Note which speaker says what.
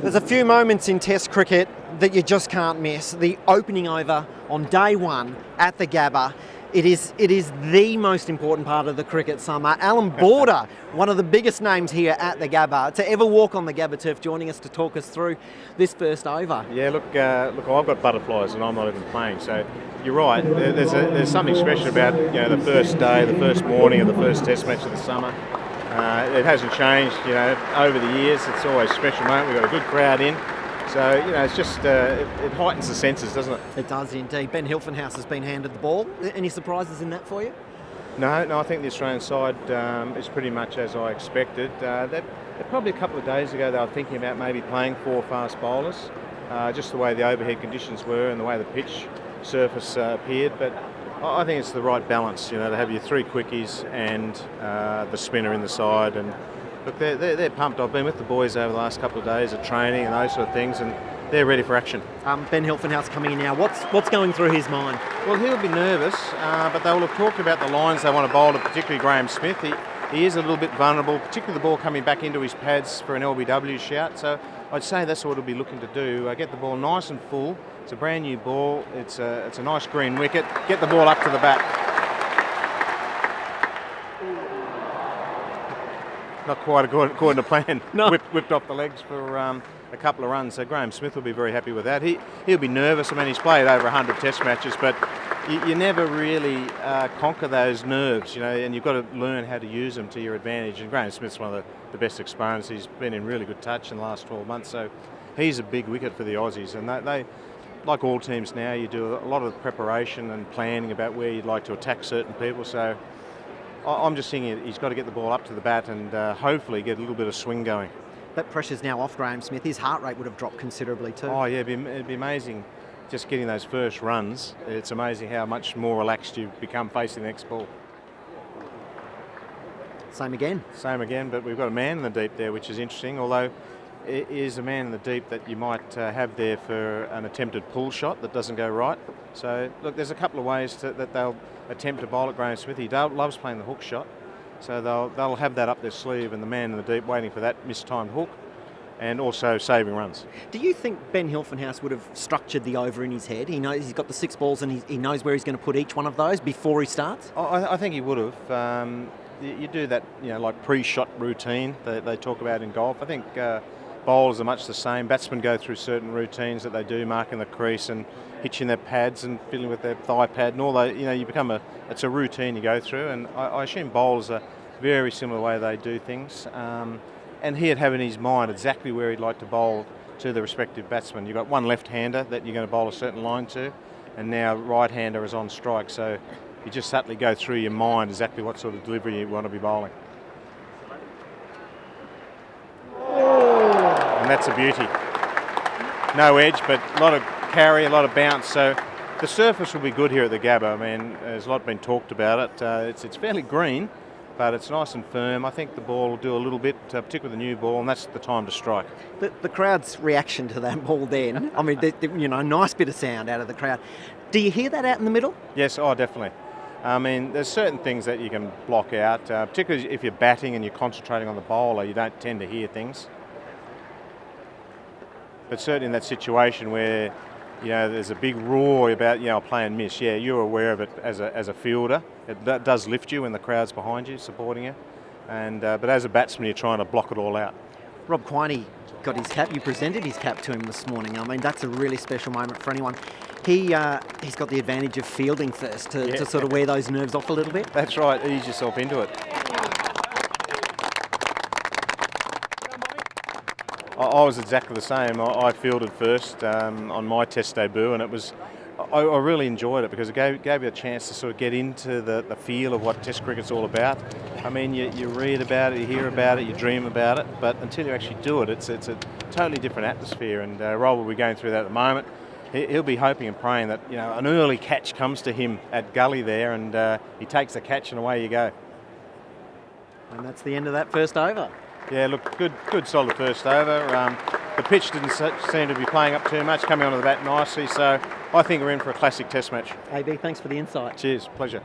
Speaker 1: There's a few moments in Test cricket that you just can't miss. The opening over on day one at the Gabba. It is the most important part of the cricket summer. Allan Border, one of the biggest names here at the Gabba, to ever walk on the Gabba turf, joining us to talk us through this first over.
Speaker 2: Yeah, look, I've got butterflies and I'm not even playing, so you're right. There's something special about the first day, the first morning of the first Test match of the summer. It hasn't changed, over the years. It's always a special moment. We've got a good crowd in. So, it's just, it heightens the senses, doesn't it?
Speaker 1: It does indeed. Ben Hilfenhaus has been handed the ball. Any surprises in that for you?
Speaker 2: No, I think the Australian side is pretty much as I expected. Probably a couple of days ago they were thinking about maybe playing 4 fast bowlers, just the way the overhead conditions were and the way the pitch surface appeared. But I think it's the right balance, to have your 3 quickies and the spinner in the side. And look, they're pumped. I've been with the boys over the last couple of days at training and those sort of things, and they're ready for action.
Speaker 1: Ben Hilfenhaus coming in now. What's going through his mind?
Speaker 2: Well, he'll be nervous, but they will have talked about the lines they want to bowl to, particularly Graham Smith. He is a little bit vulnerable, particularly the ball coming back into his pads for an LBW shout. So I'd say that's what he'll be looking to do. Get the ball nice and full. It's a brand new ball. It's a nice green wicket. Get the ball up to the bat. Not quite according to plan.
Speaker 1: No.
Speaker 2: Whipped off the legs for a couple of runs. So Graham Smith will be very happy with that. He'll be nervous. I mean, he's played over 100 Test matches, but you never really conquer those nerves, and you've got to learn how to use them to your advantage. And Graham Smith's one of the best exponents. He's been in really good touch in the last 12 months. So he's a big wicket for the Aussies. And they like all teams now, you do a lot of preparation and planning about where you'd like to attack certain people. So I'm just thinking he's got to get the ball up to the bat and hopefully get a little bit of swing going.
Speaker 1: That pressure's now off Graham Smith. His heart rate would have dropped considerably too.
Speaker 2: Oh yeah, it'd be amazing just getting those first runs. It's amazing how much more relaxed you become facing the next ball.
Speaker 1: Same again,
Speaker 2: but we've got a man in the deep there, which is interesting, although it is a man in the deep that you might have there for an attempted pull shot that doesn't go right. So look, there's a couple of ways that they'll attempt to bowl at Graham Smith. He loves playing the hook shot, so they'll have that up their sleeve, and the man in the deep waiting for that mistimed hook, and also saving runs.
Speaker 1: Do you think Ben Hilfenhaus would have structured the over in his head? He knows he's got the 6 balls and he knows where he's going to put each one of those before he starts?
Speaker 2: I think he would have. You do that, like pre-shot routine they talk about in golf. I think bowlers are much the same. Batsmen go through certain routines that they do, marking the crease and hitching their pads and fiddling with their thigh pad and all that. You become it's a routine you go through, and I assume bowlers are very similar way they do things. And he'd have in his mind exactly where he'd like to bowl to the respective batsman. You've got one left-hander that you're going to bowl a certain line to, and now right-hander is on strike. So you just subtly go through your mind exactly what sort of delivery you want to be bowling. And that's a beauty. No edge, but a lot of carry, a lot of bounce. So the surface will be good here at the Gabba. I mean, there's a lot been talked about it. It's fairly green, but it's nice and firm. I think the ball will do a little bit, particularly the new ball, and that's the time to strike.
Speaker 1: The crowd's reaction to that ball then, I mean, a nice bit of sound out of the crowd. Do you hear that out in the middle?
Speaker 2: Yes, definitely. I mean, there's certain things that you can block out, particularly if you're batting and you're concentrating on the bowler, you don't tend to hear things. But certainly in that situation where, there's a big roar about, play and miss, you're aware of it as a fielder. It does lift you when the crowd's behind you, supporting you. But as a batsman, you're trying to block it all out.
Speaker 1: Rob Quiney got his cap. You presented his cap to him this morning. I mean, that's a really special moment for anyone. He's got the advantage of fielding first to sort of wear those nerves off a little bit.
Speaker 2: That's right, ease yourself into it. I was exactly the same. I fielded first on my Test debut, and I really enjoyed it because it gave you a chance to sort of get into the feel of what Test cricket's all about. I mean, you read about it, you hear about it, you dream about it, but until you actually do it, it's a totally different atmosphere. And Rob will be going through that at the moment. He'll be hoping and praying that an early catch comes to him at gully there, and he takes the catch and away you go.
Speaker 1: And that's the end of that first over.
Speaker 2: Yeah, look, good solid first over. The pitch didn't seem to be playing up too much, coming onto the bat nicely, so I think we're in for a classic Test match.
Speaker 1: AB, thanks for the insight.
Speaker 2: Cheers, pleasure.